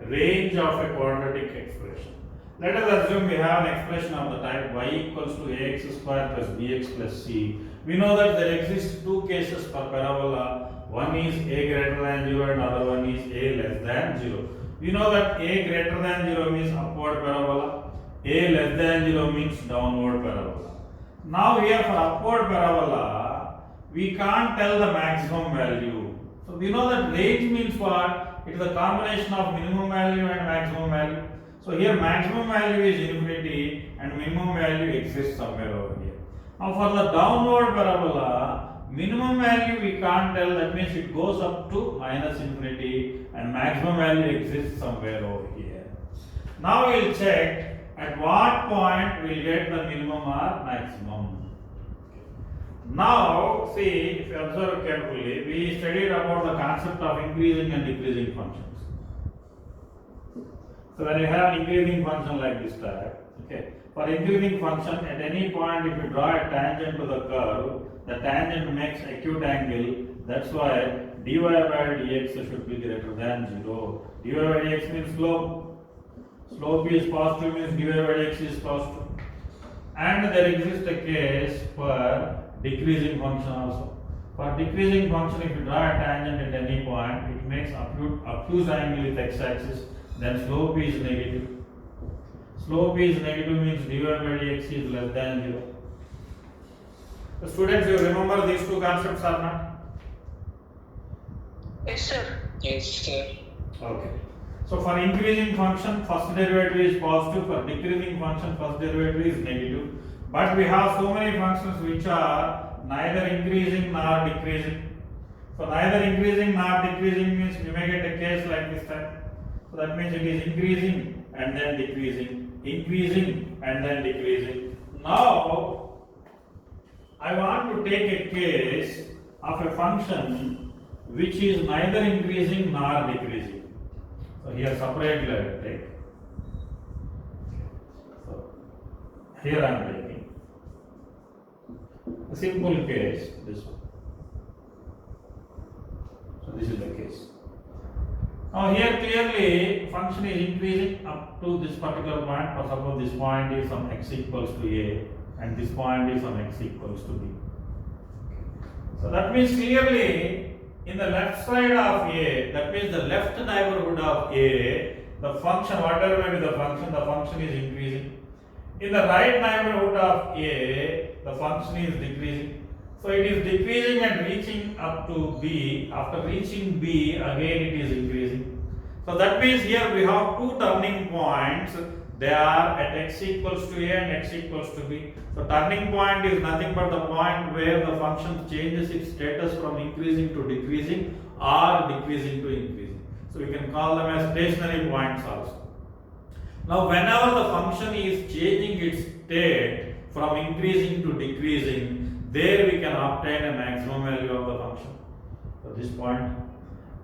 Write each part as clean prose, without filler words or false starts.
range of a quadratic expression. Let us assume we have an expression of the type y equals to ax square plus bx plus c. We know that there exist two cases for parabola. One is a greater than 0 and other one is a less than 0. We know that a greater than 0 means upward parabola, a less than 0 means downward parabola. Now here for upward parabola, we can't tell the maximum value. So we know that range means what? It is a combination of minimum value and maximum value. So here maximum value is infinity and minimum value exists somewhere over here. Now for the downward parabola, minimum value we can't tell, that means it goes up to minus infinity and maximum value exists somewhere over here. Now we will check at what point we will get the minimum or maximum. Now see, if you observe carefully, we studied about the concept of increasing and decreasing functions. So when you have an increasing function like this type, okay, for increasing function at any point if you draw a tangent to the curve, the tangent makes acute angle. That's why dy by dx should be greater than 0. dy by dx means slope. Slope is positive means dy by dx is positive. And there exists a case for decreasing function also. For decreasing function, if you draw a tangent at any point, it makes obtuse angle with x-axis, then slope is negative. Slope is negative means dy by dx is less than 0. So students, you remember these two concepts or not? Yes, sir. Yes, sir. Okay. So for increasing function, first derivative is positive. For decreasing function, first derivative is negative. But we have so many functions which are neither increasing nor decreasing. So neither increasing nor decreasing means we may get a case like this type. So that means it is increasing and then decreasing, increasing and then decreasing. Now I want to take a case of a function which is neither increasing nor decreasing. So here separately I will take. So here I am taking a simple case, this one. So this is the case. Now here clearly function is increasing up to this particular point. For suppose this point is from x equals to a and this point is from x equals to b. So that means clearly in the left side of a, that means the left neighborhood of a, the function, whatever may be the function is increasing. In the right neighborhood of a, the function is decreasing. So it is decreasing and reaching up to b. After reaching b, again it is increasing. So that means here we have two turning points. They are at x equals to a and x equals to b. So turning point is nothing but the point where the function changes its status from increasing to decreasing or decreasing to increasing. So we can call them as stationary points also. Now whenever the function is changing its state from increasing to decreasing, there we can obtain a maximum value of the function. So this point.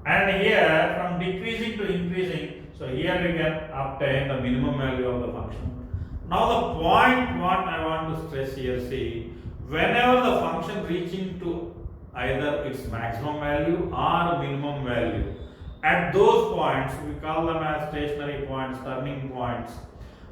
And here from decreasing to increasing, so here we can obtain the minimum value of the function. Now the point what I want to stress here, see, whenever the function reaching to either its maximum value or minimum value, at those points we call them as stationary points, turning points.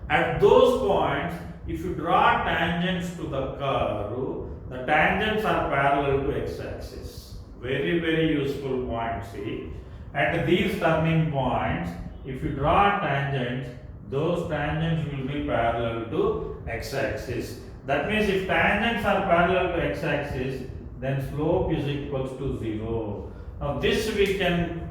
At those points, if you draw tangents to the curve, the tangents are parallel to x-axis. Very, very useful point, see. At these turning points, if you draw tangents, those tangents will be parallel to x-axis. That means if tangents are parallel to x-axis, then slope is equals to 0. Now this we can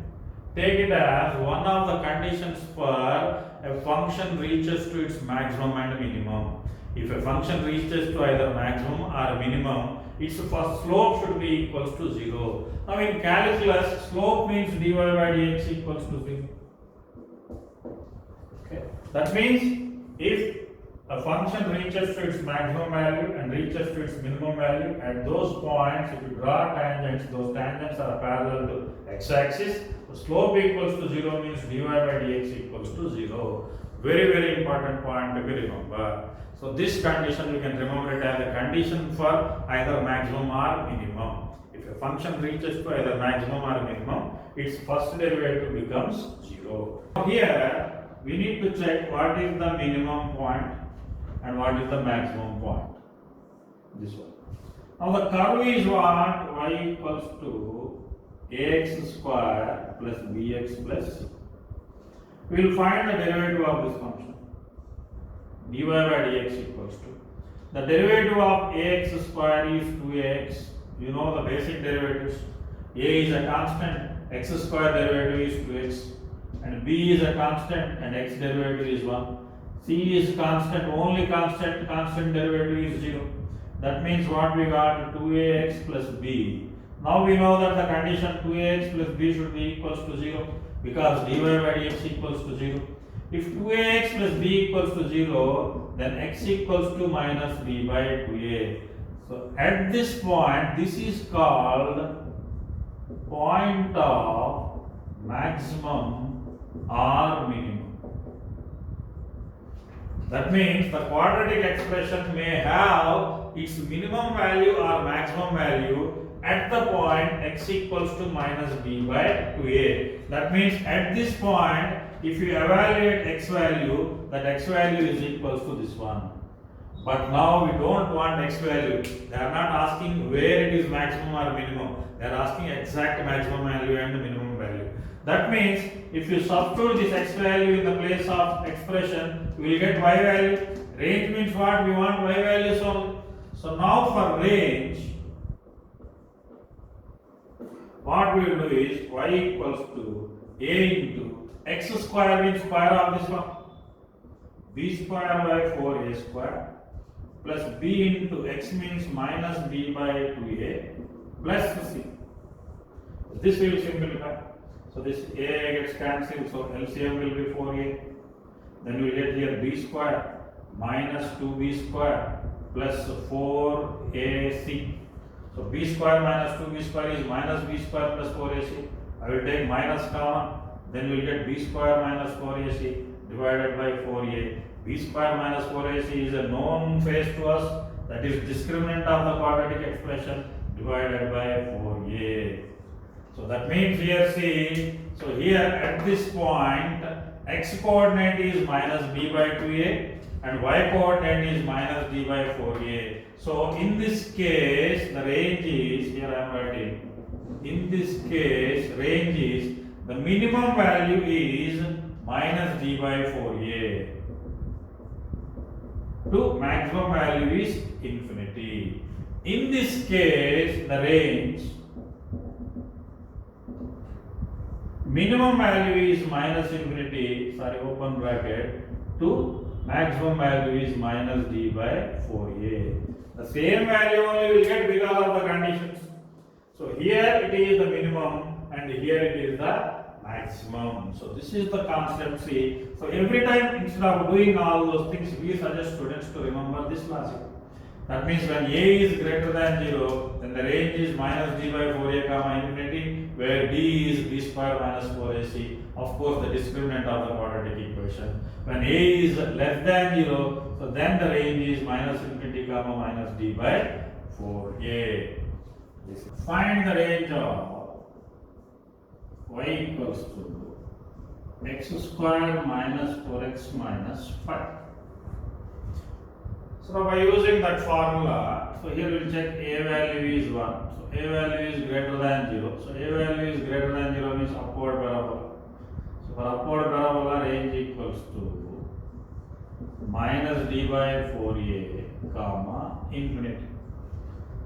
take it as one of the conditions for a function reaches to its maximum and minimum. If a function reaches to either maximum or minimum, its first slope should be equals to 0. Now in calculus, slope means dy by dx equals to 0. Okay. That means if a function reaches to its maximum value and reaches to its minimum value, at those points, if you draw tangents, those tangents are parallel to x-axis. The slope equals to 0 means dy by dx equals to 0. Very, very important point to be remember. So this condition you can remember it as a condition for either maximum or minimum. If a function reaches to either maximum or minimum, its first derivative becomes 0. Here we need to check what is the minimum point and what is the maximum point. This one. Now the curve is what? Y equals to ax square plus bx plus c. We will find the derivative of this function. dy by dx equals to, the derivative of ax square is 2ax. You know the basic derivatives. A is a constant, x square derivative is 2x, and b is a constant and x derivative is 1. C is constant, only constant derivative is 0. That means what we got? 2ax plus b. Now we know that the condition 2ax plus b should be equals to 0 because dy by dx equals to 0. If 2ax plus b equals to 0, then x equals to minus b by 2a. So at this point, this is called point of maximum or minimum. That means the quadratic expression may have its minimum value or maximum value at the point x equals to minus b by 2a. That means at this point, if you evaluate x value, that x value is equals to this one. But now we don't want x value. They are not asking where it is maximum or minimum. They are asking exact maximum value and minimum value. That means if you substitute this x value in the place of expression, you will get y value. Range means what? We want y values only. So now for range, what we will do is y equals to a into x square means square of this one, b square by 4a square plus b into x means minus b by 2a plus c. This we will simplify. So this a gets cancelled, so LCM will be 4a. Then we get here b square minus 2b square plus 4ac. So b square minus 2b square is minus b square plus 4ac. I will take minus comma. Then we will get b square minus 4ac divided by 4a. B square minus 4ac is a known phase to us, that is discriminant of the quadratic expression divided by 4a. So that means here see, so here at this point x coordinate is minus b by 2a and y coordinate is minus d by 4a. So in this case the range is, here I am writing, in this case range is, the minimum value is minus d by 4a to maximum value is infinity. In this case, the range minimum value is minus infinity, sorry, open bracket, to maximum value is minus d by 4a. The same value only will get because of the conditions. So here it is the minimum and here it is the maximum. So this is the concept. See, so every time instead of doing all those things, we suggest students to remember this logic. That means when a is greater than 0, then the range is minus d by 4a comma infinity, where d is b square minus 4ac. Of course, the discriminant of the quadratic equation. When a is less than 0, so then the range is minus infinity comma minus d by 4a. Find the range of y equals to x square minus 4x minus 5. So by using that formula, so here we will check a value is 1. So a value is greater than 0. So a value is greater than 0 means upward parabola. So for upward parabola, range equals to minus d by 4a comma infinity.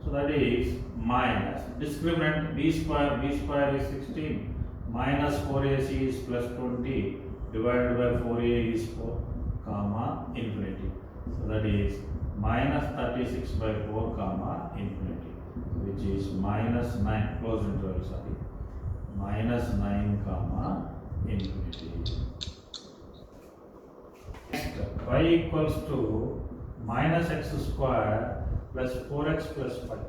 So that is minus discriminant b square is 16. Minus 4ac is plus 20 divided by 4a is 4 comma infinity. So that is minus 36 by 4 comma infinity, which is minus 9, close interval, sorry, minus 9 comma infinity. Next, y equals to minus x square plus 4x plus 5.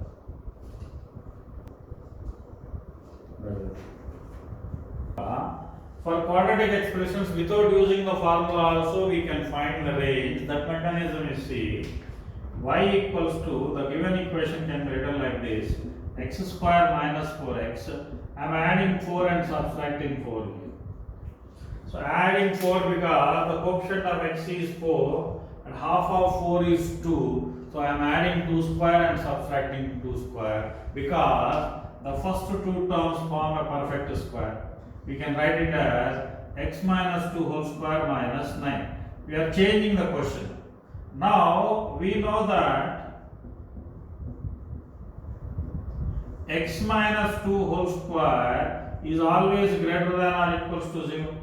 For quadratic expressions without using the formula also we can find the range. That mechanism is, see, y equals to, the given equation can be written like this, x square minus 4x. I am adding 4 and subtracting 4 here. So adding 4 because the coefficient of x is 4 and half of 4 is 2. So I am adding 2 square and subtracting 2 square because the first two terms form a perfect square. We can write it as x minus 2 whole square minus 9. We are changing the question. Now we know that x minus 2 whole square is always greater than or equals to 0.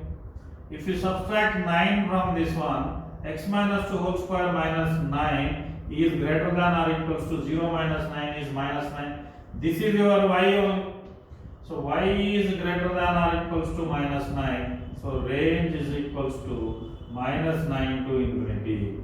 If you subtract 9 from this one, x minus 2 whole square minus 9 is greater than or equals to 0 minus 9 is minus 9. This is your y only. So y is greater than or equals to minus 9. So range is equals to minus 9 to infinity.